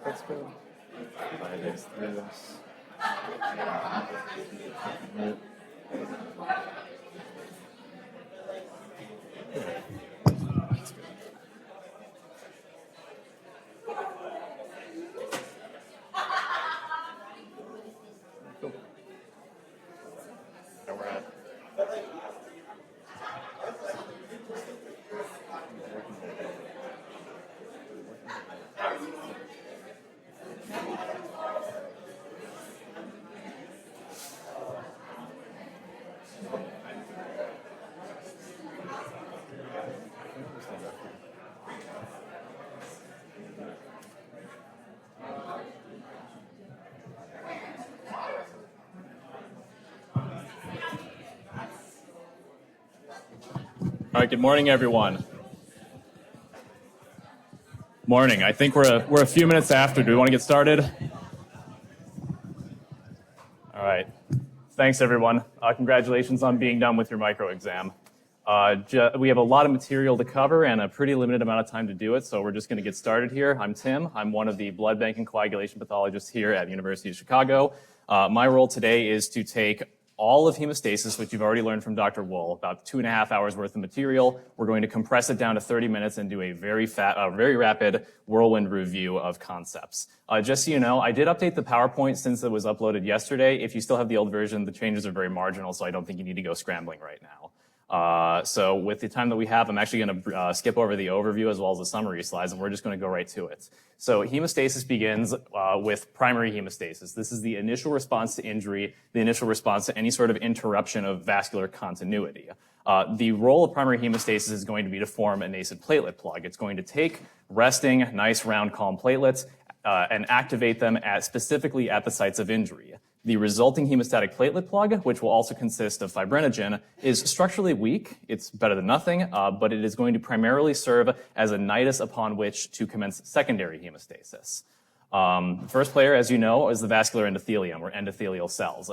That's good. 5 days through this. Cool. Now we're at All right, good morning, everyone. Morning. I think we're a few minutes after. Do we want to get started? All right. Thanks, everyone. Congratulations on being done with your micro exam. We have a lot of material to cover and a pretty limited amount of time to do it, so we're just going to get started here. I'm Tim. I'm one of the blood bank and coagulation pathologists here at the University of Chicago. My role today is to take all of hemostasis, which you've already learned from Dr. Wool, about 2.5 hours worth of material. We're going to compress it down to 30 minutes and do a very rapid whirlwind review of concepts. Just so you know, I did update the PowerPoint since it was uploaded yesterday. If you still have the old version, the changes are very marginal, so I don't think you need to go scrambling right now. So with the time that we have, I'm actually going to skip over the overview as well as the summary slides, and we're just going to go right to it. So hemostasis begins with primary hemostasis. This is the initial response to injury, the initial response to any sort of interruption of vascular continuity. The role of primary hemostasis is going to be to form a nascent platelet plug. It's going to take resting, nice, round, calm platelets and activate them specifically at the sites of injury. The resulting hemostatic platelet plug, which will also consist of fibrinogen, is structurally weak. It's better than nothing, but it is going to primarily serve as a nidus upon which to commence secondary hemostasis. First player, as you know, is the vascular endothelium, or endothelial cells.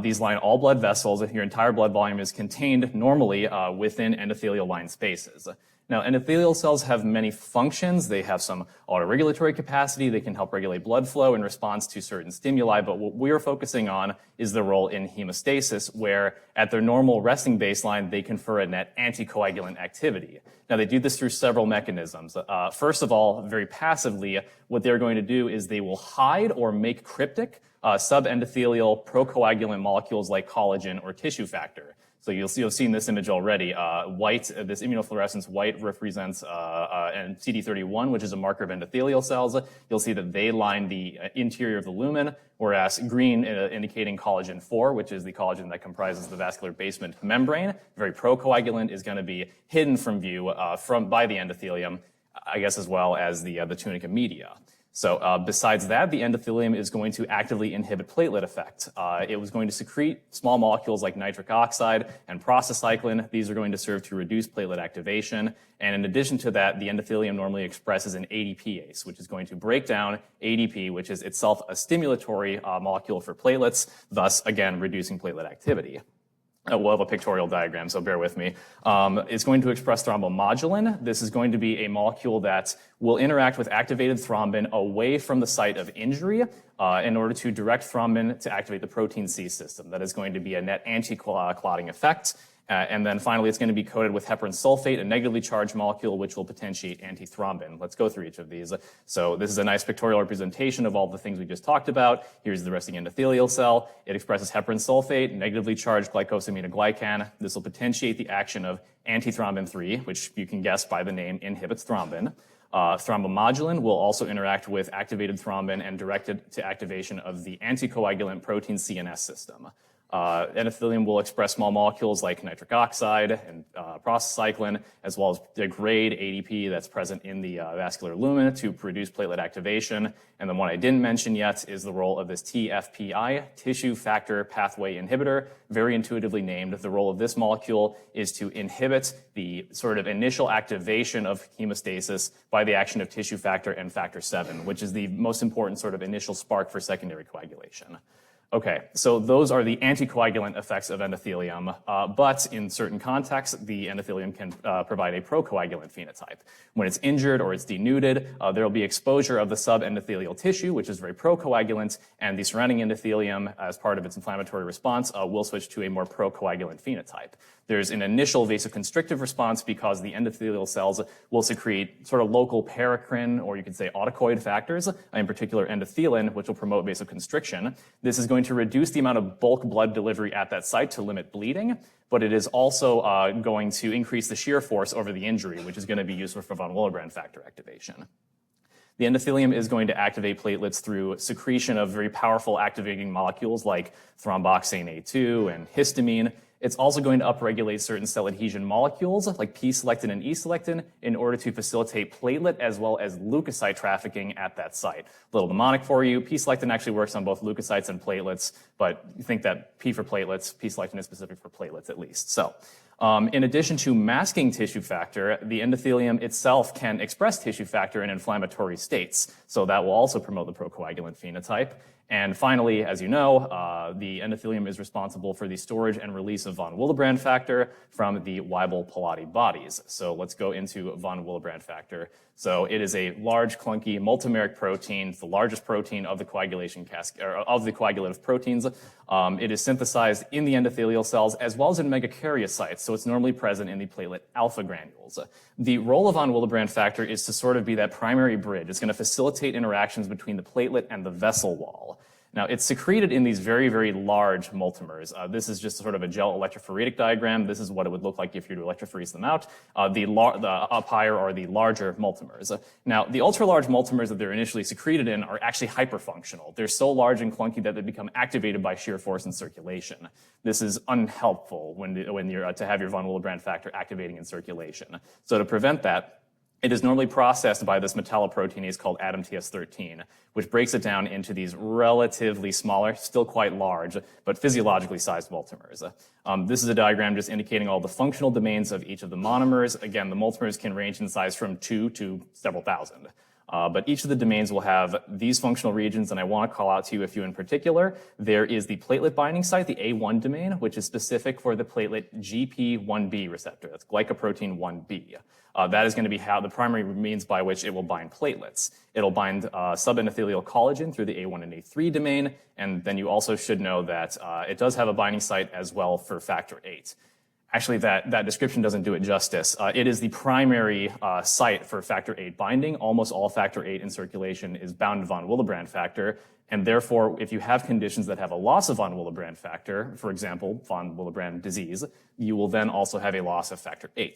These line all blood vessels. Your entire blood volume is contained normally within endothelial line spaces. Now, endothelial cells have many functions. They have some autoregulatory capacity. They can help regulate blood flow in response to certain stimuli, but what we're focusing on is the role in hemostasis, where at their normal resting baseline, they confer a net anticoagulant activity. Now, they do this through several mechanisms. First of all, very passively, what they're going to do is they will hide or make cryptic subendothelial procoagulant molecules like collagen or tissue factor. So you've seen this image already. White, this immunofluorescence white represents and CD31, which is a marker of endothelial cells. You'll see that they line the interior of the lumen, whereas green indicating collagen 4, which is the collagen that comprises the vascular basement membrane. Very procoagulant, is going to be hidden from view by the endothelium, I guess, as well as the tunica media. So besides that, the endothelium is going to actively inhibit platelet effect. It was going to secrete small molecules like nitric oxide and prostacyclin. These are going to serve to reduce platelet activation. And in addition to that, the endothelium normally expresses an ADPase, which is going to break down ADP, which is itself a stimulatory molecule for platelets, thus, again, reducing platelet activity. We'll have a pictorial diagram, so bear with me. It's going to express thrombomodulin. This is going to be a molecule that will interact with activated thrombin away from the site of injury in order to direct thrombin to activate the protein C system. That is going to be a net anti-clotting effect. And then finally, it's going to be coated with heparan sulfate, a negatively charged molecule, which will potentiate antithrombin. Let's go through each of these. So this is a nice pictorial representation of all the things we just talked about. Here's the resting endothelial cell. It expresses heparan sulfate, negatively charged glycosaminoglycan. This will potentiate the action of antithrombin 3, which you can guess by the name inhibits thrombin. Thrombomodulin will also interact with activated thrombin and direct it to activation of the anticoagulant protein CNS system. Endothelium will express small molecules like nitric oxide and prostacyclin, as well as degrade ADP that's present in the vascular lumen to produce platelet activation. And the one I didn't mention yet is the role of this TFPI, tissue factor pathway inhibitor, very intuitively named. The role of this molecule is to inhibit the sort of initial activation of hemostasis by the action of tissue factor and factor 7, which is the most important sort of initial spark for secondary coagulation. Okay, so those are the anticoagulant effects of endothelium, but in certain contexts, the endothelium can provide a procoagulant phenotype. When it's injured or it's denuded, there will be exposure of the subendothelial tissue, which is very procoagulant, and the surrounding endothelium, as part of its inflammatory response, will switch to a more procoagulant phenotype. There's an initial vasoconstrictive response because the endothelial cells will secrete sort of local paracrine, or you could say autocoid factors, in particular endothelin, which will promote vasoconstriction. This is going to reduce the amount of bulk blood delivery at that site to limit bleeding, but it is also going to increase the shear force over the injury, which is going to be useful for von Willebrand factor activation. The endothelium is going to activate platelets through secretion of very powerful activating molecules like thromboxane A2 and histamine. It's also going to upregulate certain cell adhesion molecules like P-selectin and E-selectin in order to facilitate platelet as well as leukocyte trafficking at that site. A little mnemonic for you, P-selectin actually works on both leukocytes and platelets, but you think that P for platelets, P-selectin is specific for platelets at least. So, in addition to masking tissue factor, the endothelium itself can express tissue factor in inflammatory states, so that will also promote the procoagulant phenotype. And finally, as you know, the endothelium is responsible for the storage and release of von Willebrand factor from the Weibel-Palade bodies. So let's go into von Willebrand factor. So it is a large, clunky, multimeric protein. It's the largest protein of the coagulation cascade, or of the coagulative proteins. It is synthesized in the endothelial cells as well as in megakaryocytes, so it's normally present in the platelet alpha granules. The role of von Willebrand factor is to sort of be that primary bridge. It's going to facilitate interactions between the platelet and the vessel wall. Now, it's secreted in these very, very large multimers. This is just sort of a gel electrophoretic diagram. This is what it would look like if you were to electrophorese them out. The up higher are the larger multimers. Now, the ultra-large multimers that they're initially secreted in are actually hyperfunctional. They're so large and clunky that they become activated by shear force in circulation. This is unhelpful when you're to have your von Willebrand factor activating in circulation. So to prevent that, it is normally processed by this metalloproteinase called ADAMTS13, which breaks it down into these relatively smaller, still quite large, but physiologically sized multimers. This is a diagram just indicating all the functional domains of each of the monomers. Again, the multimers can range in size from 2 to several thousand. But each of the domains will have these functional regions, and I want to call out to you a few in particular. There is the platelet binding site, the A1 domain, which is specific for the platelet GP1B receptor. That's glycoprotein 1B. That is going to be how the primary means by which it will bind platelets. It'll bind subendothelial collagen through the A1 and A3 domain, and then you also should know that it does have a binding site as well for factor VIII. Actually, that description doesn't do it justice. It is the primary site for factor VIII binding. Almost all factor VIII in circulation is bound to von Willebrand factor, and therefore, if you have conditions that have a loss of von Willebrand factor, for example, von Willebrand disease, you will then also have a loss of factor VIII.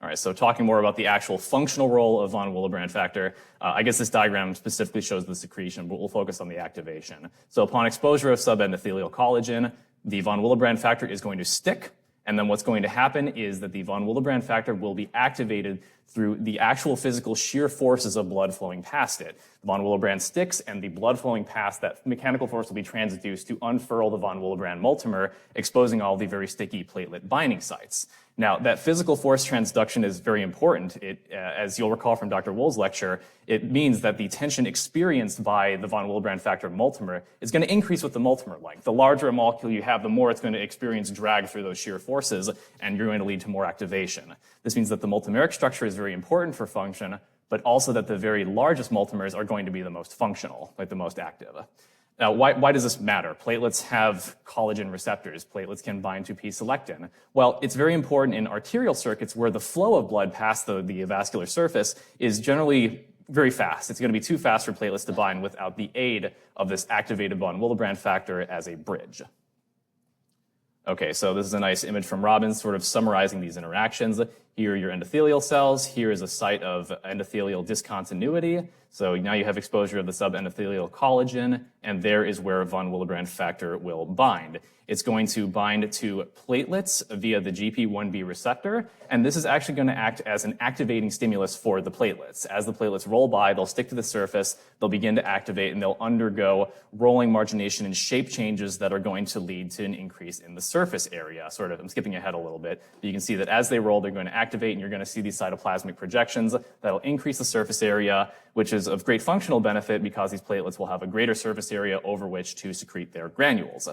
All right, so talking more about the actual functional role of von Willebrand factor, I guess this diagram specifically shows the secretion, but we'll focus on the activation. So upon exposure of subendothelial collagen, the von Willebrand factor is going to stick, and then what's going to happen is that the von Willebrand factor will be activated through the actual physical shear forces of blood flowing past it. The von Willebrand sticks, and the blood flowing past that mechanical force will be transduced to unfurl the von Willebrand multimer, exposing all the very sticky platelet binding sites. Now, that physical force transduction is very important. As you'll recall from Dr. Wool's lecture, it means that the tension experienced by the von Willebrand factor multimer is going to increase with the multimer length. The larger a molecule you have, the more it's going to experience drag through those shear forces, and you're going to lead to more activation. This means that the multimeric structure is very important for function, but also that the very largest multimers are going to be the most functional, like the most active. Now, why does this matter? Platelets have collagen receptors. Platelets can bind to P-selectin. Well, it's very important in arterial circuits where the flow of blood past the vascular surface is generally very fast. It's going to be too fast for platelets to bind without the aid of this activated von Willebrand factor as a bridge. Okay, so this is a nice image from Robbins sort of summarizing these interactions. Here are your endothelial cells. Here is a site of endothelial discontinuity. So now you have exposure of the subendothelial collagen, and there is where von Willebrand factor will bind. It's going to bind to platelets via the GP1B receptor, and this is actually going to act as an activating stimulus for the platelets. As the platelets roll by, they'll stick to the surface, they'll begin to activate, and they'll undergo rolling margination and shape changes that are going to lead to an increase in the surface area. Sort of, I'm skipping ahead a little bit, but you can see that as they roll, they're going to activate, and you're going to see these cytoplasmic projections that'll increase the surface area, which is of great functional benefit because these platelets will have a greater surface area over which to secrete their granules.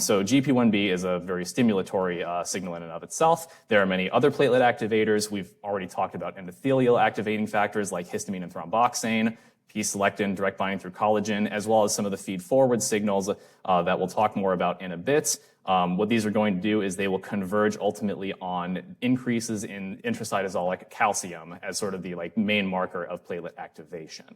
So GP1B is a very stimulatory signal in and of itself. There are many other platelet activators. We've already talked about endothelial activating factors like histamine and thromboxane, P-selectin, direct binding through collagen, as well as some of the feed-forward signals that we'll talk more about in a bit. What these are going to do is they will converge ultimately on increases in intracytosolic calcium as sort of the main marker of platelet activation.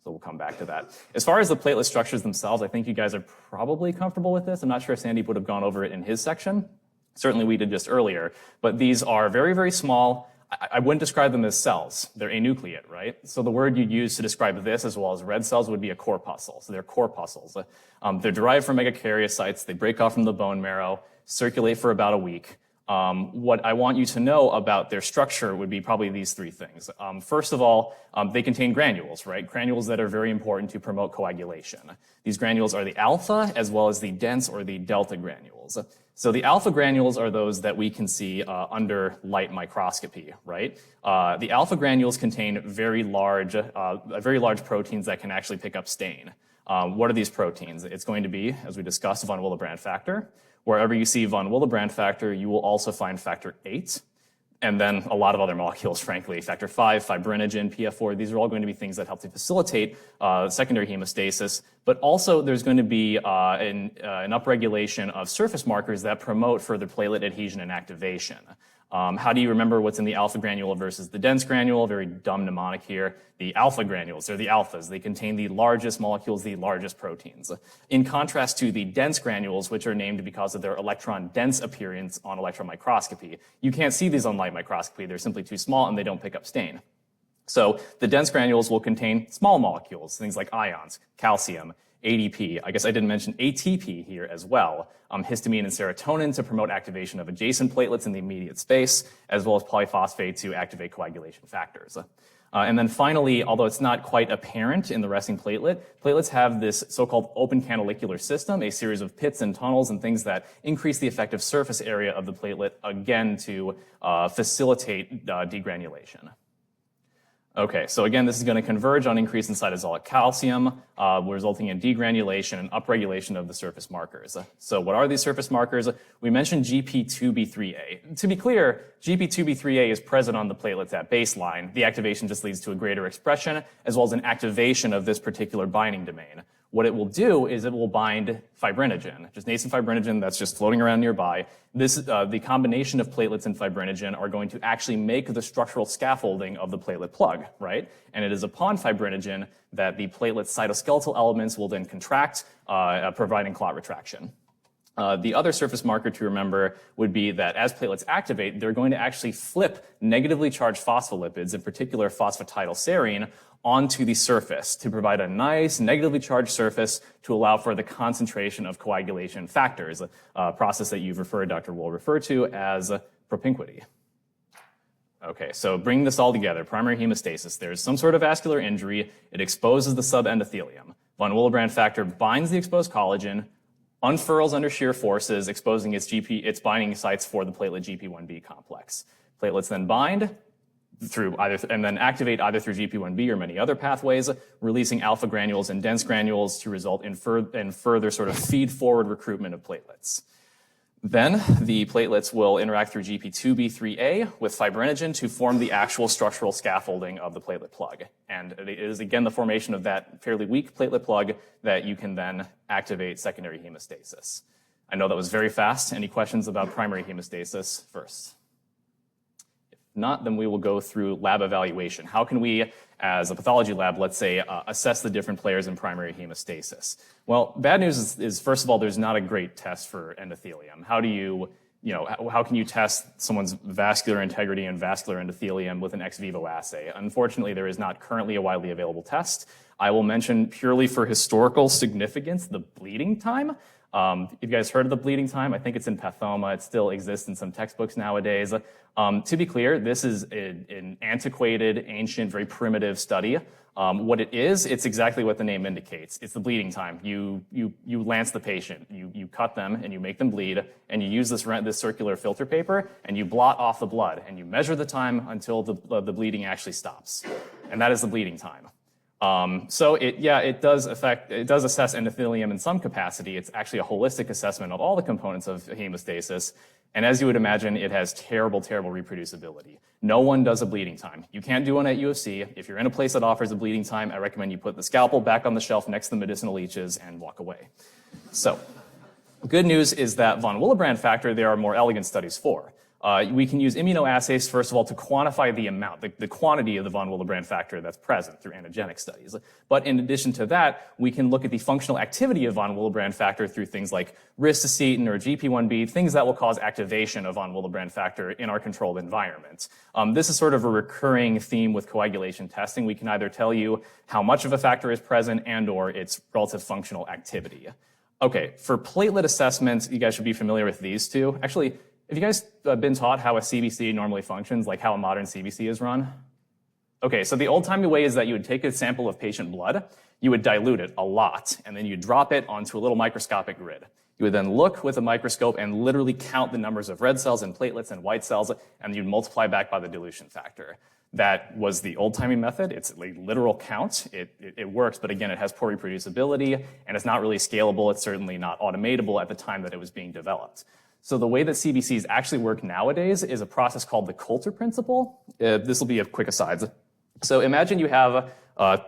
So we'll come back to that. As far as the platelet structures themselves, I think you guys are probably comfortable with this. I'm not sure if Sandeep would have gone over it in his section. Certainly we did just earlier. But these are very, very small. I wouldn't describe them as cells. They're anucleate, right? So the word you'd use to describe this as well as red cells would be a corpuscle. So they're corpuscles. They're derived from megakaryocytes. They break off from the bone marrow, circulate for about a week. What I want you to know about their structure would be probably these three things. First of all, they contain granules, right? Granules that are very important to promote coagulation. These granules are the alpha as well as the dense or the delta granules. So the alpha granules are those that we can see under light microscopy, right? The alpha granules contain very large proteins that can actually pick up stain. What are these proteins? It's going to be, as we discussed, von Willebrand factor. Wherever you see von Willebrand factor, you will also find factor 8, and then a lot of other molecules, frankly. Factor 5, fibrinogen, PF4, these are all going to be things that help to facilitate secondary hemostasis, but also there's going to be an upregulation of surface markers that promote further platelet adhesion and activation. How do you remember what's in the alpha granule versus the dense granule? Very dumb mnemonic here. The alpha granules, they're the alphas. They contain the largest molecules, the largest proteins. In contrast to the dense granules, which are named because of their electron-dense appearance on electron microscopy. You can't see these on light microscopy. They're simply too small and they don't pick up stain. So the dense granules will contain small molecules, things like ions, calcium, ADP. I guess I didn't mention ATP here as well. Histamine and serotonin to promote activation of adjacent platelets in the immediate space, as well as polyphosphate to activate coagulation factors. And then finally, although it's not quite apparent in the resting platelet, platelets have this so-called open canalicular system, a series of pits and tunnels and things that increase the effective surface area of the platelet, again, to facilitate degranulation. Okay, so again, this is going to converge on increase in cytosolic calcium, resulting in degranulation and upregulation of the surface markers. So what are these surface markers? We mentioned GP2B3A. To be clear, GP2B3A is present on the platelets at baseline. The activation just leads to a greater expression, as well as an activation of this particular binding domain. What it will do is it will bind fibrinogen, just nascent fibrinogen that's just floating around nearby. The combination of platelets and fibrinogen are going to actually make the structural scaffolding of the platelet plug, right? And it is upon fibrinogen that the platelet cytoskeletal elements will then contract, providing clot retraction. The other surface marker to remember would be that as platelets activate, they're going to actually flip negatively charged phospholipids, in particular phosphatidylserine, onto the surface to provide a nice negatively charged surface to allow for the concentration of coagulation factors, a process that Dr. Wool referred to as propinquity. Okay, so bringing this all together, primary hemostasis, there's some sort of vascular injury, it exposes the subendothelium. Von Willebrand factor binds the exposed collagen, unfurls under shear forces, exposing its binding sites for the platelet GP1B complex. Platelets then bind and then activate either through GP1B or many other pathways, releasing alpha granules and dense granules to result in further sort of feed-forward recruitment of platelets. Then the platelets will interact through GP2B3A with fibrinogen to form the actual structural scaffolding of the platelet plug. And it is, again, the formation of that fairly weak platelet plug that you can then activate secondary hemostasis. I know that was very fast. Any questions about primary hemostasis first? If not, then we will go through lab evaluation. How can we, as a pathology lab, let's say, assess the different players in primary hemostasis? Well, bad news is first of all, there's not a great test for endothelium. How can you test someone's vascular integrity and vascular endothelium with an ex vivo assay? Unfortunately, there is not currently a widely available test. I will mention purely for historical significance the bleeding time. If you guys heard of the bleeding time, I think it's in pathoma. It still exists in some textbooks nowadays. To be clear, this is an antiquated, ancient, very primitive study. What it is, it's exactly what the name indicates. It's the bleeding time. You lance the patient, you cut them, and you make them bleed, and you use this circular filter paper, and you blot off the blood, and you measure the time until the bleeding actually stops. And that is the bleeding time. So it does assess endothelium in some capacity. It's actually a holistic assessment of all the components of hemostasis. And as you would imagine, it has terrible, terrible reproducibility. No one does a bleeding time. You can't do one at UFC. If you're in a place that offers a bleeding time, I recommend you put the scalpel back on the shelf next to the medicinal leeches and walk away. So, good news is that von Willebrand factor, there are more elegant studies for. We can use immunoassays, first of all, to quantify the amount, the quantity of the von Willebrand factor that's present through antigenic studies. But in addition to that, we can look at the functional activity of von Willebrand factor through things like ristocetin or GP1B, things that will cause activation of von Willebrand factor in our controlled environment. This is sort of a recurring theme with coagulation testing. We can either tell you how much of a factor is present and or its relative functional activity. Okay, for platelet assessments, you guys should be familiar with these two. Actually, have you guys been taught how a CBC normally functions, like how a modern CBC is run? Okay, so the old-timey way is that you would take a sample of patient blood, you would dilute it a lot, and then you'd drop it onto a little microscopic grid. You would then look with a microscope and literally count the numbers of red cells and platelets and white cells, and you'd multiply back by the dilution factor. That was the old-timey method. It's a literal count. It works, but again, it has poor reproducibility, and it's not really scalable. It's certainly not automatable at the time that it was being developed. So the way that CBCs actually work nowadays is a process called the Coulter principle. This will be a quick aside. So imagine you have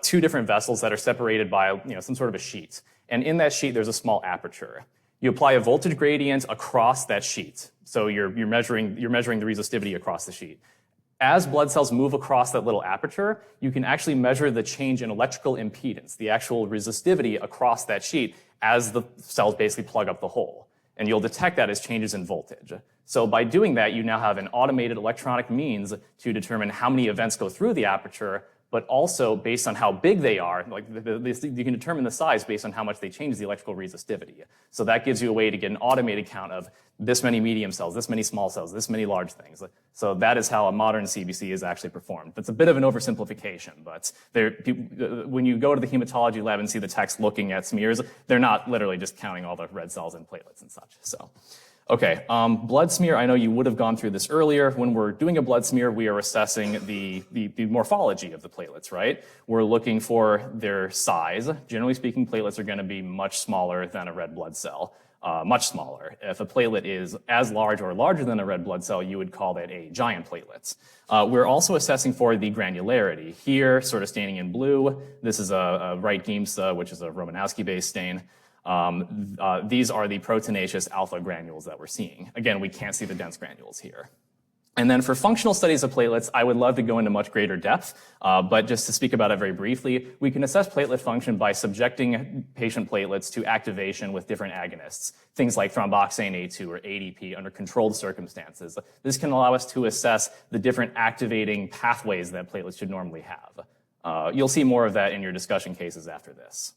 two different vessels that are separated by some sort of a sheet. And in that sheet, there's a small aperture. You apply a voltage gradient across that sheet. So you're measuring the resistivity across the sheet. As blood cells move across that little aperture, you can actually measure the change in electrical impedance, the actual resistivity across that sheet as the cells basically plug up the hole. And you'll detect that as changes in voltage. So by doing that, you now have an automated electronic means to determine how many events go through the aperture, but also based on how big they are, you can determine the size based on how much they change the electrical resistivity. So that gives you a way to get an automated count of this many medium cells, this many small cells, this many large things. So that is how a modern CBC is actually performed. That's a bit of an oversimplification, but when you go to the hematology lab and see the techs looking at smears, they're not literally just counting all the red cells and platelets and such. So. Okay, blood smear, I know you would have gone through this earlier. When we're doing a blood smear, we are assessing the morphology of the platelets, right? We're looking for their size. Generally speaking, platelets are going to be much smaller than a red blood cell, much smaller. If a platelet is as large or larger than a red blood cell, you would call that a giant platelet. We're also assessing for the granularity. Here, sort of staining in blue, this is a Wright Giemsa, which is a Romanowski-based stain. These are the proteinaceous alpha granules that we're seeing. Again, we can't see the dense granules here. And then for functional studies of platelets, I would love to go into much greater depth, but just to speak about it very briefly, we can assess platelet function by subjecting patient platelets to activation with different agonists, things like thromboxane A2 or ADP under controlled circumstances. This can allow us to assess the different activating pathways that platelets should normally have. You'll see more of that in your discussion cases after this.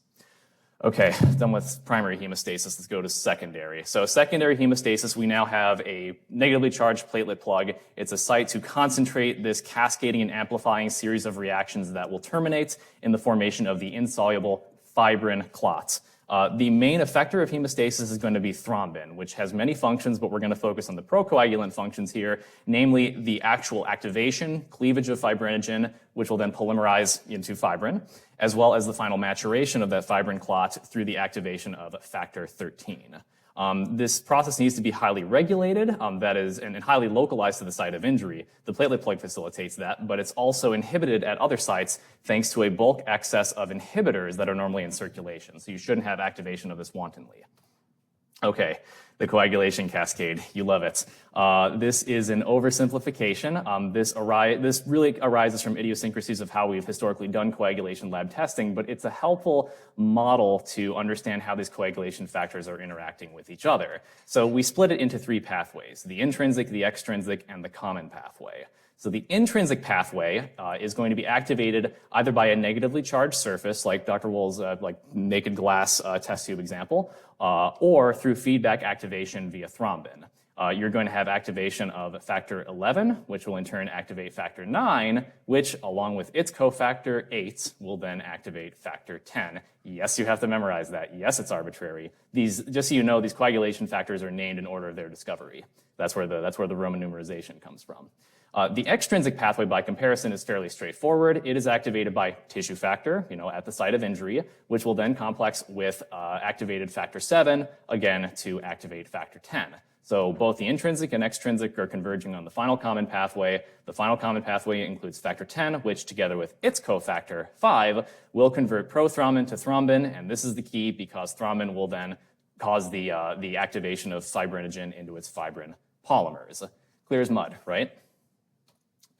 Okay, done with primary hemostasis. Let's go to secondary. So secondary hemostasis, we now have a negatively charged platelet plug. It's a site to concentrate this cascading and amplifying series of reactions that will terminate in the formation of the insoluble fibrin clot. The main effector of hemostasis is going to be thrombin, which has many functions, but we're going to focus on the procoagulant functions here, namely the actual activation, cleavage of fibrinogen, which will then polymerize into fibrin, as well as the final maturation of that fibrin clot through the activation of factor 13. This process needs to be highly regulated, that is, and highly localized to the site of injury. The platelet plug facilitates that, but it's also inhibited at other sites thanks to a bulk excess of inhibitors that are normally in circulation. So you shouldn't have activation of this wantonly. Okay, the coagulation cascade, you love it. This is an oversimplification. This really arises from idiosyncrasies of how we've historically done coagulation lab testing, but it's a helpful model to understand how these coagulation factors are interacting with each other. So we split it into three pathways: the intrinsic, the extrinsic, and the common pathway. So the intrinsic pathway is going to be activated either by a negatively charged surface, like Dr. Wool's like naked glass test tube example, or through feedback activation via thrombin. You're going to have activation of factor 11, which will in turn activate factor 9, which, along with its cofactor 8, will then activate factor 10. Yes, you have to memorize that. Yes, it's arbitrary. These, just so you know, these coagulation factors are named in order of their discovery. That's where the Roman numerization comes from. The extrinsic pathway, by comparison, is fairly straightforward. It is activated by tissue factor, at the site of injury, which will then complex with activated factor 7, again, to activate factor 10. So both the intrinsic and extrinsic are converging on the final common pathway. The final common pathway includes factor 10, which together with its cofactor 5 will convert prothrombin to thrombin, and this is the key because thrombin will then cause the activation of fibrinogen into its fibrin polymers. Clear as mud, right?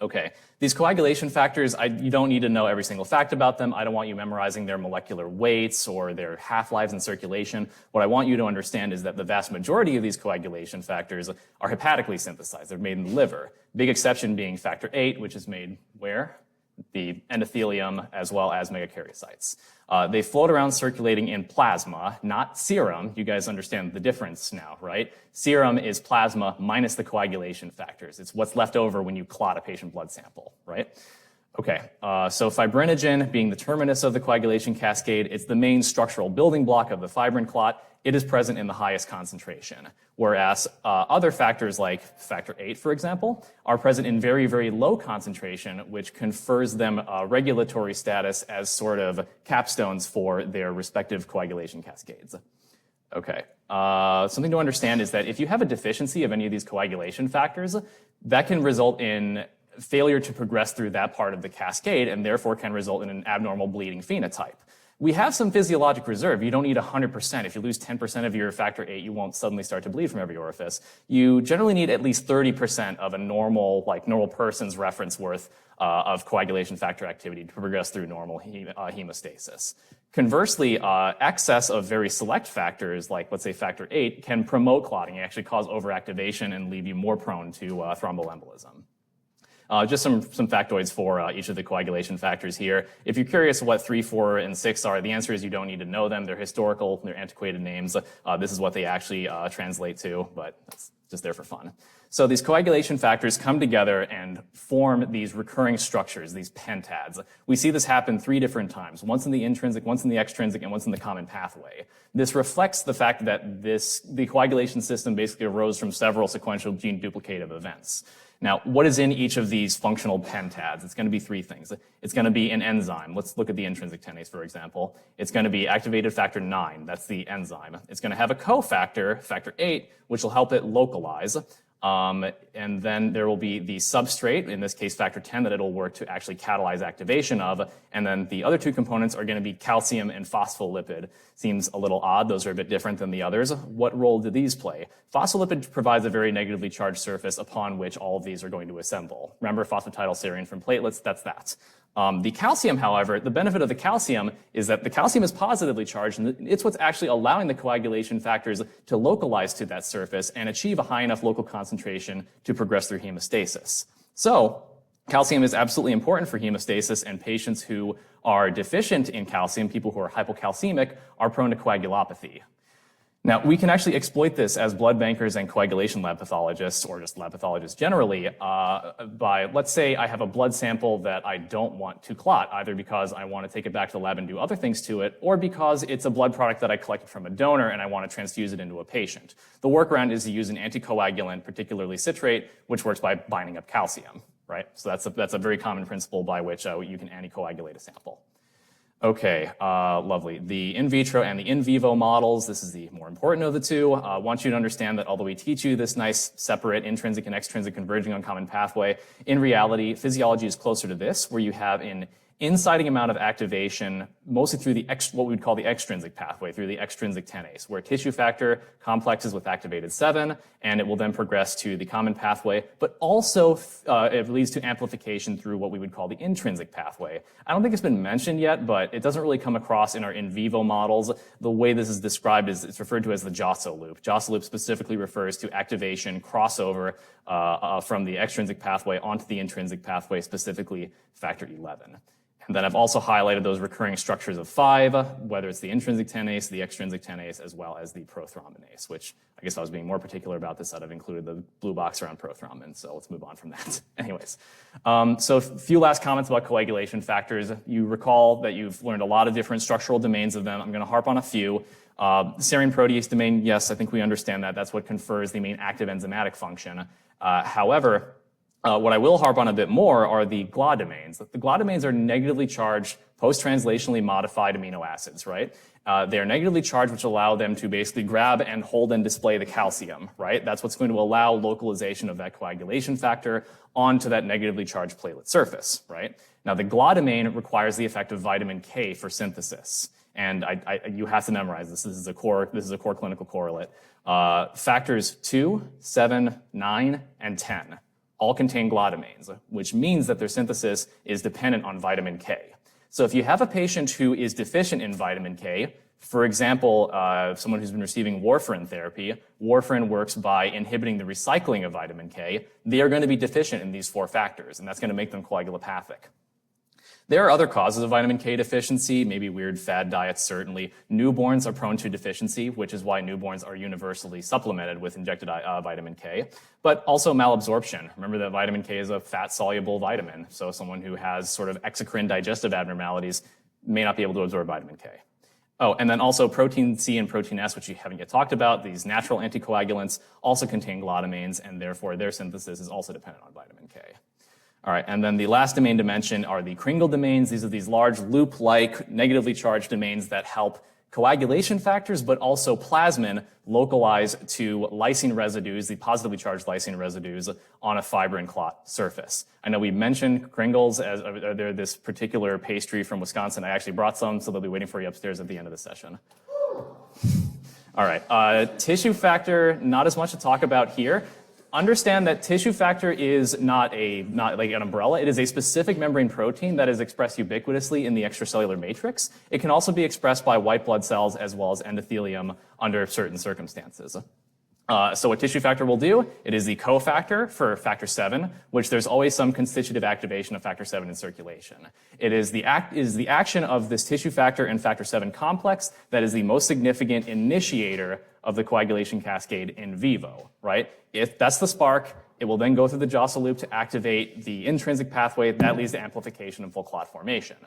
Okay, these coagulation factors, you don't need to know every single fact about them. I don't want you memorizing their molecular weights or their half-lives in circulation. What I want you to understand is that the vast majority of these coagulation factors are hepatically synthesized. They're made in the liver. Big exception being factor 8, which is made where? The endothelium as well as megakaryocytes. They float around circulating in plasma, not serum. You guys understand the difference now, right? Serum is plasma minus the coagulation factors. It's what's left over when you clot a patient blood sample, right? Okay, so fibrinogen being the terminus of the coagulation cascade, it's the main structural building block of the fibrin clot. It is present in the highest concentration, whereas other factors like factor 8, for example, are present in very, very low concentration, which confers them regulatory status as sort of capstones for their respective coagulation cascades. Okay, something to understand is that if you have a deficiency of any of these coagulation factors, that can result in failure to progress through that part of the cascade and therefore can result in an abnormal bleeding phenotype. We have some physiologic reserve. You don't need 100%. If you lose 10% of your factor 8, you won't suddenly start to bleed from every orifice. You generally need at least 30% of a normal person's reference worth of coagulation factor activity to progress through normal hemostasis. Conversely, excess of very select factors, like let's say factor 8, can promote clotting, actually cause overactivation and leave you more prone to thromboembolism. Just some factoids for each of the coagulation factors here. If you're curious what 3, 4, and 6 are, the answer is you don't need to know them. They're historical, they're antiquated names. This is what they actually translate to, but that's just there for fun. So these coagulation factors come together and form these recurring structures, these pentads. We see this happen 3 different times, once in the intrinsic, once in the extrinsic, and once in the common pathway. This reflects the fact that the coagulation system basically arose from several sequential gene duplicative events. Now, what is in each of these functional pentads? It's going to be 3 things. It's going to be an enzyme. Let's look at the intrinsic tenase, for example. It's going to be activated factor 9. That's the enzyme. It's going to have a cofactor, factor 8, which will help it localize. And then there will be the substrate, in this case factor 10, that it'll work to actually catalyze activation of. And then the other 2 components are going to be calcium and phospholipid. Seems a little odd. Those are a bit different than the others. What role do these play? Phospholipid provides a very negatively charged surface upon which all of these are going to assemble. Remember phosphatidylserine from platelets? That's that. The calcium, however, the benefit of the calcium is that the calcium is positively charged, and it's what's actually allowing the coagulation factors to localize to that surface and achieve a high enough local concentration to progress through hemostasis. So, calcium is absolutely important for hemostasis, and patients who are deficient in calcium, people who are hypocalcemic, are prone to coagulopathy. Now, we can actually exploit this as blood bankers and coagulation lab pathologists, or just lab pathologists generally, by, let's say I have a blood sample that I don't want to clot, either because I want to take it back to the lab and do other things to it, or because it's a blood product that I collected from a donor and I want to transfuse it into a patient. The workaround is to use an anticoagulant, particularly citrate, which works by binding up calcium, right? So that's a very common principle by which you can anticoagulate a sample. Okay, lovely. The in vitro and the in vivo models, this is the more important of the 2. I want you to understand that although we teach you this nice separate intrinsic and extrinsic converging on common pathway, in reality, physiology is closer to this, where you have in inciting amount of activation, mostly through what we would call the extrinsic pathway, through the extrinsic tenase, where tissue factor complexes with activated 7, and it will then progress to the common pathway, but also it leads to amplification through what we would call the intrinsic pathway. I don't think it's been mentioned yet, but it doesn't really come across in our in vivo models. The way this is described is it's referred to as the Josso loop. Josso loop specifically refers to activation crossover from the extrinsic pathway onto the intrinsic pathway, specifically factor 11. And then I've also highlighted those recurring structures of 5, whether it's the intrinsic tenase, the extrinsic tenase, as well as the prothrombinase, which I guess I was being more particular about this, that I've included the blue box around prothrombin, so let's move on from that. Anyways, so a few last comments about coagulation factors. You recall that you've learned a lot of different structural domains of them. I'm going to harp on a few. Serine protease domain, yes, I think we understand that. That's what confers the main active enzymatic function. However, what I will harp on a bit more are the GLA domains. The GLA domains are negatively charged, post-translationally modified amino acids, right? They are negatively charged, which allow them to basically grab and hold and display the calcium, right? That's what's going to allow localization of that coagulation factor onto that negatively charged platelet surface, right? Now, the GLA domain requires the effect of vitamin K for synthesis. And you have to memorize this. This is a core clinical correlate. Factors 2, 7, 9, and 10 all contain GLA domains, which means that their synthesis is dependent on vitamin K. So if you have a patient who is deficient in vitamin K, for example, someone who's been receiving warfarin therapy, warfarin works by inhibiting the recycling of vitamin K, they are going to be deficient in these 4 factors, and that's going to make them coagulopathic. There are other causes of vitamin K deficiency, maybe weird fad diets, certainly. Newborns are prone to deficiency, which is why newborns are universally supplemented with injected vitamin K, but also malabsorption. Remember that vitamin K is a fat-soluble vitamin, so someone who has sort of exocrine digestive abnormalities may not be able to absorb vitamin K. Oh, and then also protein C and protein S, which we haven't yet talked about, these natural anticoagulants also contain GLA domains, and therefore their synthesis is also dependent on vitamin K. All right, and then the last domain to mention are the Kringle domains. These are these large loop-like negatively charged domains that help coagulation factors, but also plasmin localize to lysine residues, the positively charged lysine residues on a fibrin clot surface. I know we mentioned Kringles as they're this particular pastry from Wisconsin. I actually brought some, so they'll be waiting for you upstairs at the end of the session. All right, tissue factor, not as much to talk about here. Understand that tissue factor is not like an umbrella. It is a specific membrane protein that is expressed ubiquitously in the extracellular matrix. It can also be expressed by white blood cells as well as endothelium under certain circumstances. So what tissue factor will do, it is the cofactor for factor 7, which there's always some constitutive activation of factor 7 in circulation. It is the action of this tissue factor and factor 7 complex that is the most significant initiator of the coagulation cascade in vivo, right? If that's the spark, it will then go through the Josso loop to activate the intrinsic pathway that leads to amplification and full clot formation.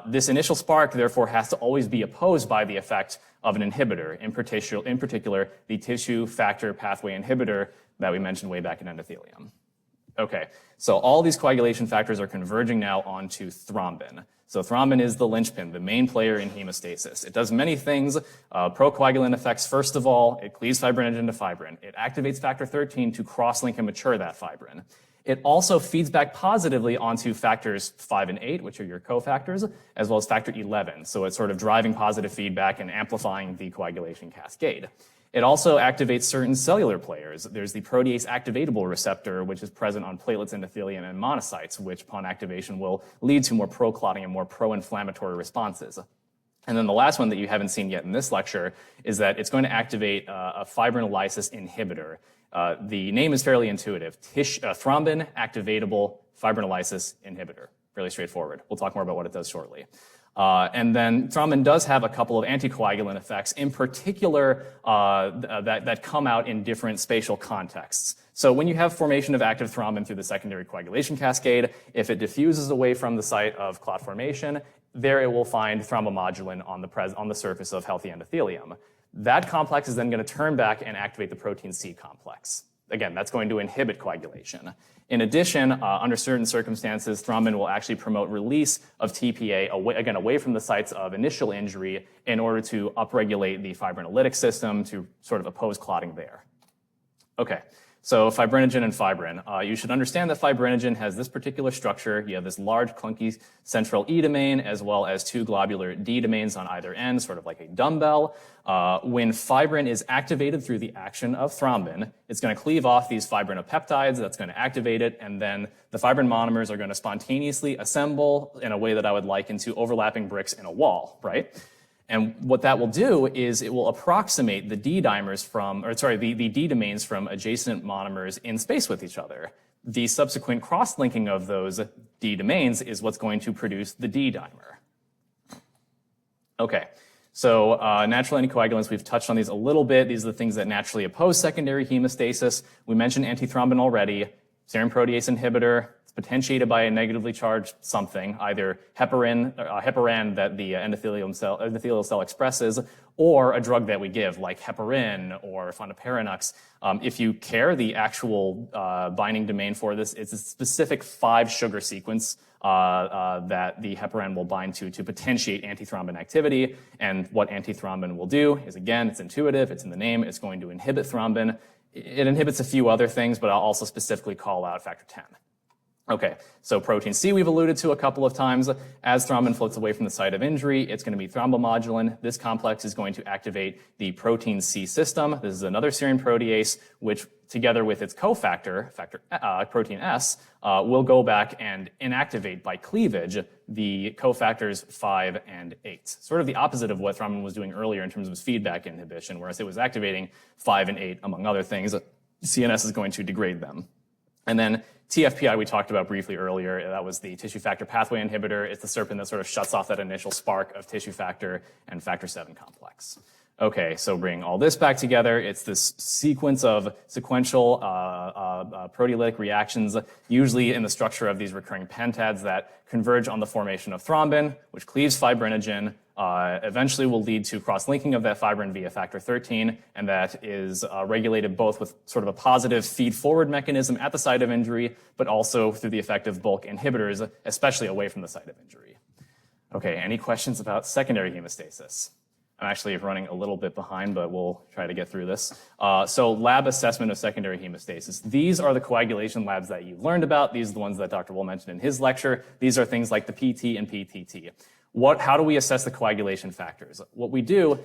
This initial spark, therefore, has to always be opposed by the effect of an inhibitor, in particular, the tissue factor pathway inhibitor that we mentioned way back in endothelium. Okay, so all these coagulation factors are converging now onto thrombin. So thrombin is the linchpin, the main player in hemostasis. It does many things. Procoagulant effects, first of all, it cleaves fibrinogen to fibrin. It activates factor 13 to cross-link and mature that fibrin. It also feeds back positively onto factors 5 and 8, which are your cofactors, as well as factor 11. So it's sort of driving positive feedback and amplifying the coagulation cascade. It also activates certain cellular players. There's the protease activatable receptor, which is present on platelets, endothelium, and monocytes, which upon activation will lead to more pro-clotting and more pro-inflammatory responses. And then the last one that you haven't seen yet in this lecture is that it's going to activate a fibrinolysis inhibitor. The name is fairly intuitive. Thrombin activatable fibrinolysis inhibitor. Fairly straightforward. We'll talk more about what it does shortly. And then thrombin does have a couple of anticoagulant effects, in particular that come out in different spatial contexts. So when you have formation of active thrombin through the secondary coagulation cascade, if it diffuses away from the site of clot formation, there it will find thrombomodulin on the surface of healthy endothelium. That complex is then going to turn back and activate the protein C complex. Again, that's going to inhibit coagulation. In addition, under certain circumstances, thrombin will actually promote release of TPA away from the sites of initial injury in order to upregulate the fibrinolytic system to sort of oppose clotting there. Okay, So fibrinogen and fibrin. You should understand that fibrinogen has this particular structure. You have this large, clunky central E domain as well as two globular D domains on either end, sort of like a dumbbell. When fibrin is activated through the action of thrombin, it's going to cleave off these fibrinopeptides. That's going to activate it, and then the fibrin monomers are going to spontaneously assemble in a way that I would liken to overlapping bricks in a wall, right? And what that will do is it will approximate the D dimers the D domains from adjacent monomers in space with each other. The subsequent cross-linking of those D domains is what's going to produce the D dimer. Okay, so natural anticoagulants, we've touched on these a little bit. These are the things that naturally oppose secondary hemostasis. We mentioned antithrombin already, serine protease inhibitor. Potentiated by a negatively charged something, either heparin that the endothelial cell expresses, or a drug that we give, like heparin or fondaparinux. If you care, the actual binding domain for this is a specific 5-sugar sequence that the heparin will bind to potentiate antithrombin activity. And what antithrombin will do is, again, it's intuitive, it's in the name, it's going to inhibit thrombin. It inhibits a few other things, but I'll also specifically call out factor 10. Okay, so protein C we've alluded to a couple of times. As thrombin floats away from the site of injury, it's going to be thrombomodulin. This complex is going to activate the protein C system. This is another serine protease, which together with its cofactor, protein S, will go back and inactivate by cleavage the cofactors 5 and 8. Sort of the opposite of what thrombin was doing earlier in terms of its feedback inhibition, whereas it was activating 5 and 8, among other things. CNS is going to degrade them. And then TFPI we talked about briefly earlier. That was the tissue factor pathway inhibitor. It's the serpent that sort of shuts off that initial spark of tissue factor and factor 7 complex. Okay, so bring all this back together. It's this sequence of sequential proteolytic reactions, usually in the structure of these recurring pentads that converge on the formation of thrombin, which cleaves fibrinogen, eventually will lead to cross-linking of that fibrin via factor 13, and that is regulated both with sort of a positive feed-forward mechanism at the site of injury, but also through the effect of bulk inhibitors, especially away from the site of injury. Okay, any questions about secondary hemostasis? I'm actually running a little bit behind, but we'll try to get through this. So lab assessment of secondary hemostasis. These are the coagulation labs that you've learned about. These are the ones that Dr. Wool mentioned in his lecture. These are things like the PT and PTT. How do we assess the coagulation factors? What we do,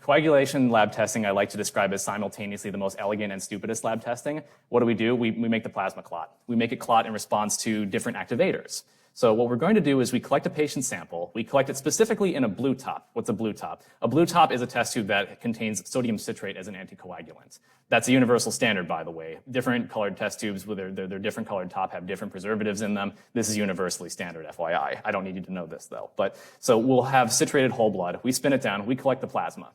coagulation lab testing I like to describe as simultaneously the most elegant and stupidest lab testing. What do? We make the plasma clot. We make it clot in response to different activators. So what we're going to do is we collect a patient sample. We collect it specifically in a blue top. What's a blue top? A blue top is a test tube that contains sodium citrate as an anticoagulant. That's a universal standard, by the way. Different colored test tubes with their different colored top have different preservatives in them. This is universally standard, FYI. I don't need you to know this, though. So we'll have citrated whole blood. We spin it down. We collect the plasma.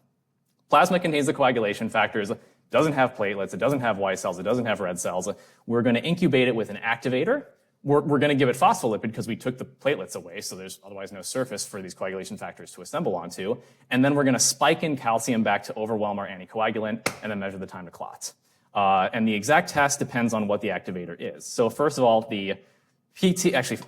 Plasma contains the coagulation factors. It doesn't have platelets. It doesn't have white cells. It doesn't have red cells. We're going to incubate it with an activator. We're going to give it phospholipid because we took the platelets away, so there's otherwise no surface for these coagulation factors to assemble onto. And then we're going to spike in calcium back to overwhelm our anticoagulant and then measure the time to clot. And the exact test depends on what the activator is. So first of all, the PT, actually,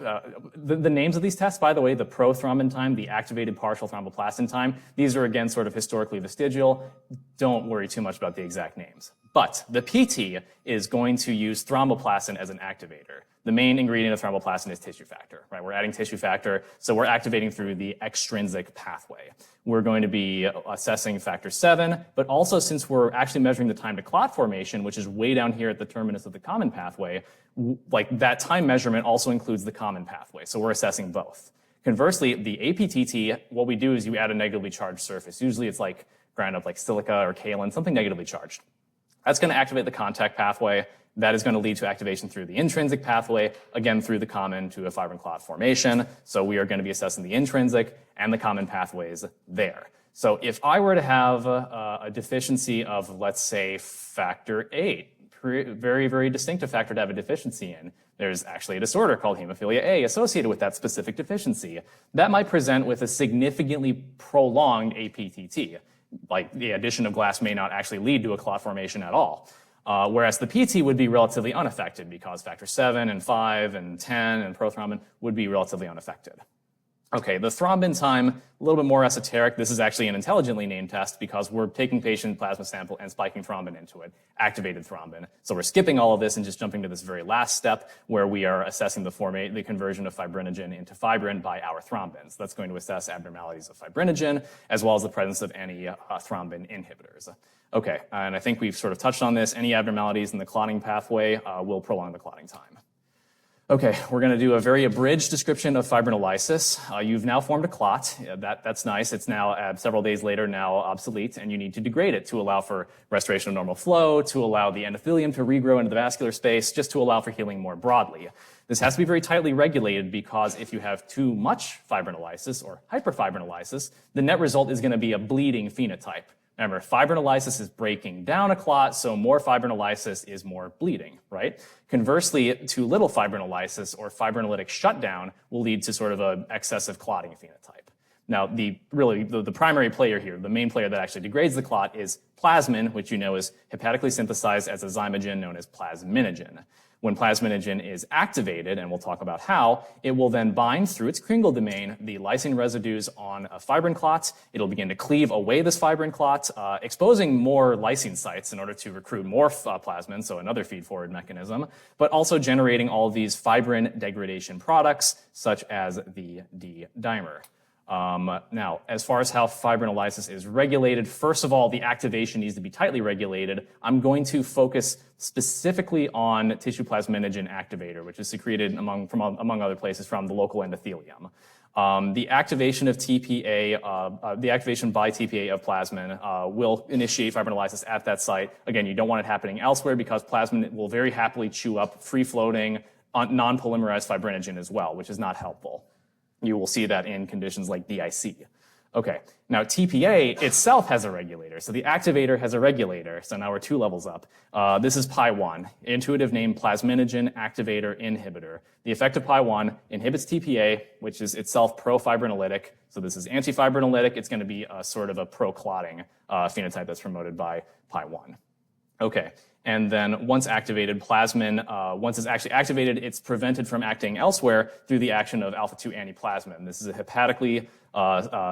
the names of these tests, by the way, the prothrombin time, the activated partial thromboplastin time, these are, again, sort of historically vestigial. Don't worry too much about the exact names. But the PT is going to use thromboplastin as an activator. The main ingredient of thromboplastin is tissue factor, right? We're adding tissue factor, so we're activating through the extrinsic pathway. We're going to be assessing factor 7, but also since we're actually measuring the time to clot formation, which is way down here at the terminus of the common pathway, like that time measurement also includes the common pathway, so we're assessing both. Conversely, the APTT, what we do is you add a negatively charged surface. Usually it's like ground up like silica or kaolin, something negatively charged. That's going to activate the contact pathway. That is going to lead to activation through the intrinsic pathway, again, through the common to a fibrin clot formation. So we are going to be assessing the intrinsic and the common pathways there. So if I were to have a deficiency of, let's say, factor 8, very, very distinctive factor to have a deficiency in, there's actually a disorder called hemophilia A associated with that specific deficiency. That might present with a significantly prolonged APTT. Like the addition of glass may not actually lead to a clot formation at all. Whereas the PT would be relatively unaffected because factor 7 and 5 and 10 and prothrombin would be relatively unaffected. Okay, the thrombin time, a little bit more esoteric. This is actually an intelligently named test because we're taking patient plasma sample and spiking thrombin into it, activated thrombin. So we're skipping all of this and just jumping to this very last step where we are assessing the conversion of fibrinogen into fibrin by our thrombins. That's going to assess abnormalities of fibrinogen as well as the presence of any thrombin inhibitors. Okay, and I think we've sort of touched on this. Any abnormalities in the clotting pathway will prolong the clotting time. Okay, we're going to do a very abridged description of fibrinolysis. You've now formed a clot. That's nice. It's now, several days later, now obsolete, and you need to degrade it to allow for restoration of normal flow, to allow the endothelium to regrow into the vascular space, just to allow for healing more broadly. This has to be very tightly regulated because if you have too much fibrinolysis or hyperfibrinolysis, the net result is going to be a bleeding phenotype. Remember, fibrinolysis is breaking down a clot, so more fibrinolysis is more bleeding, right? Conversely, too little fibrinolysis or fibrinolytic shutdown will lead to sort of an excessive clotting phenotype. Now, the primary player here, the main player that actually degrades the clot is plasmin, which you know is hepatically synthesized as a zymogen known as plasminogen. When plasminogen is activated, and we'll talk about how, it will then bind through its Kringle domain the lysine residues on a fibrin clot. It'll begin to cleave away this fibrin clot, exposing more lysine sites in order to recruit more plasmin, so another feed-forward mechanism, but also generating all of these fibrin degradation products, such as the D-dimer. Now, as far as how fibrinolysis is regulated, first of all, the activation needs to be tightly regulated. I'm going to focus specifically on tissue plasminogen activator, which is secreted among other places from the local endothelium. The activation of TPA, the activation by TPA of plasmin will initiate fibrinolysis at that site. Again, you don't want it happening elsewhere because plasmin will very happily chew up free-floating, non-polymerized fibrinogen as well, which is not helpful. You will see that in conditions like DIC. Okay, now TPA itself has a regulator. So the activator has a regulator. So now we're 2 levels up. This is Pi1, intuitive name plasminogen activator inhibitor. The effect of Pi1 inhibits TPA, which is itself pro-fibrinolytic. So this is anti-fibrinolytic. It's going to be a sort of a pro-clotting phenotype that's promoted by Pi1. Okay. And then once activated, plasmin, once it's actually activated, it's prevented from acting elsewhere through the action of alpha-2 antiplasmin. This is a hepatically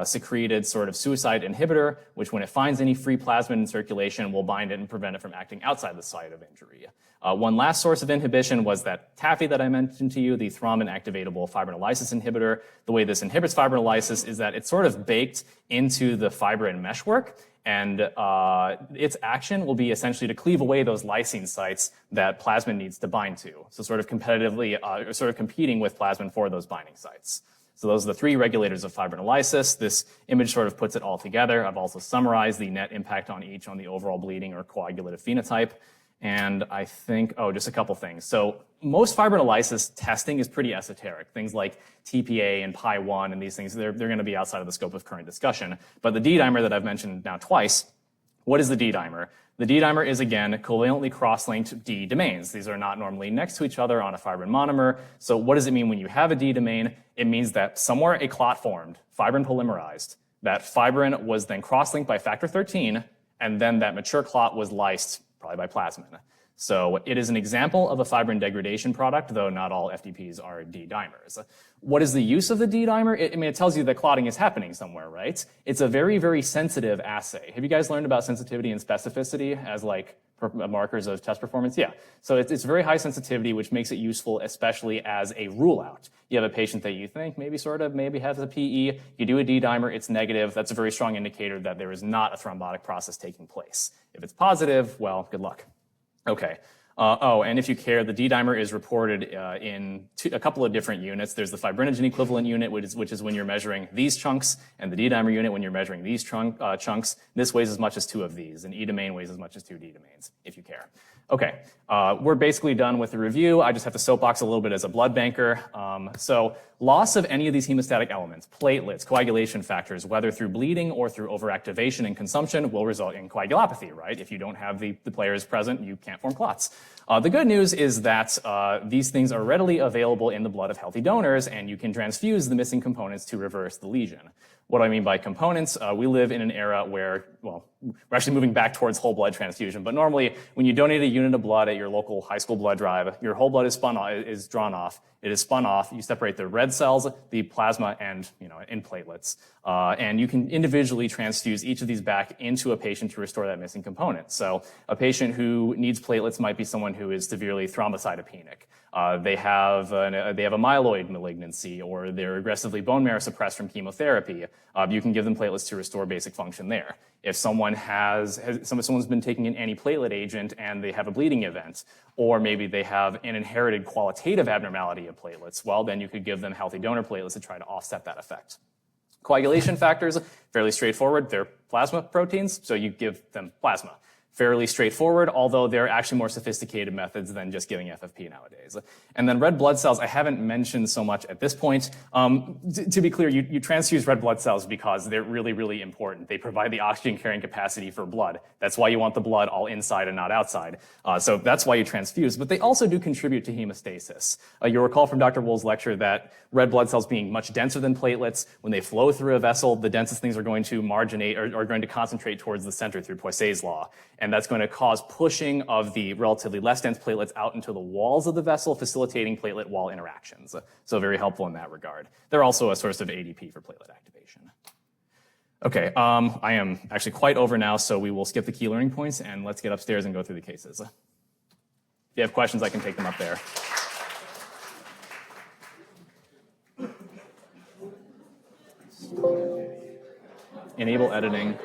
secreted sort of suicide inhibitor, which when it finds any free plasmin in circulation will bind it and prevent it from acting outside the site of injury. One last source of inhibition was that TAFI that I mentioned to you, the thrombin activatable fibrinolysis inhibitor. The way this inhibits fibrinolysis is that it's sort of baked into the fibrin meshwork, and its action will be essentially to cleave away those lysine sites that plasmin needs to bind to. So sort of competitively, sort of competing with plasmin for those binding sites. So those are the 3 regulators of fibrinolysis. This image sort of puts it all together. I've also summarized the net impact on each on the overall bleeding or coagulative phenotype. And I think, just a couple things. So most fibrinolysis testing is pretty esoteric. Things like TPA and Pi1 and these things, they're going to be outside of the scope of current discussion. But the D-dimer that I've mentioned now twice, what is the D-dimer? The D-dimer is, again, covalently cross-linked D domains. These are not normally next to each other on a fibrin monomer. So what does it mean when you have a D domain? It means that somewhere a clot formed, fibrin polymerized. That fibrin was then cross-linked by factor 13, and then that mature clot was lysed probably by plasmin. So it is an example of a fibrin degradation product, though not all FDPs are D-dimers. What is the use of the D-dimer? It tells you that clotting is happening somewhere, right? It's a very, very sensitive assay. Have you guys learned about sensitivity and specificity as like markers of test performance? Yeah. So it's very high sensitivity, which makes it useful, especially as a rule out. You have a patient that you think maybe has a PE. You do a D-dimer, it's negative. That's a very strong indicator that there is not a thrombotic process taking place. If it's positive, well, good luck. Okay. And if you care, the D-dimer is reported in a couple of different units. There's the fibrinogen equivalent unit, which is when you're measuring these chunks, and the D-dimer unit when you're measuring these chunks. This weighs as much as 2 of these, and E domain weighs as much as 2 D domains, if you care. Okay, we're basically done with the review. I just have to soapbox a little bit as a blood banker. So loss of any of these hemostatic elements, platelets, coagulation factors, whether through bleeding or through overactivation and consumption, will result in coagulopathy, right? If you don't have the players present, you can't form clots. The good news is that these things are readily available in the blood of healthy donors, and you can transfuse the missing components to reverse the lesion. What do I mean by components? We live in an era where, well, we're actually moving back towards whole blood transfusion. But normally, when you donate a unit of blood at your local high school blood drive, your whole blood is drawn off. It is spun off. You separate the red cells, the plasma, and in platelets. And you can individually transfuse each of these back into a patient to restore that missing component. So a patient who needs platelets might be someone who is severely thrombocytopenic. They have a myeloid malignancy, or they're aggressively bone marrow suppressed from chemotherapy. You can give them platelets to restore basic function there. If someone's been taking an antiplatelet agent and they have a bleeding event, or maybe they have an inherited qualitative abnormality of platelets, well, then you could give them healthy donor platelets to try to offset that effect. Coagulation factors, fairly straightforward. They're plasma proteins, so you give them plasma. Fairly straightforward, although there are actually more sophisticated methods than just giving FFP nowadays. And then red blood cells, I haven't mentioned so much at this point. To be clear, you transfuse red blood cells because they're really, really important. They provide the oxygen carrying capacity for blood. That's why you want the blood all inside and not outside. So that's why you transfuse. But they also do contribute to hemostasis. You'll recall from Dr. Wool's lecture that red blood cells being much denser than platelets, when they flow through a vessel, the densest things are going to marginate or are going to concentrate towards the center through Poiseuille's law. And that's going to cause pushing of the relatively less dense platelets out into the walls of the vessel, facilitating platelet wall interactions. So very helpful in that regard. They're also a source of ADP for platelet activation. Okay, I am actually quite over now, so we will skip the key learning points and let's get upstairs and go through the cases. If you have questions, I can take them up there. Enable editing.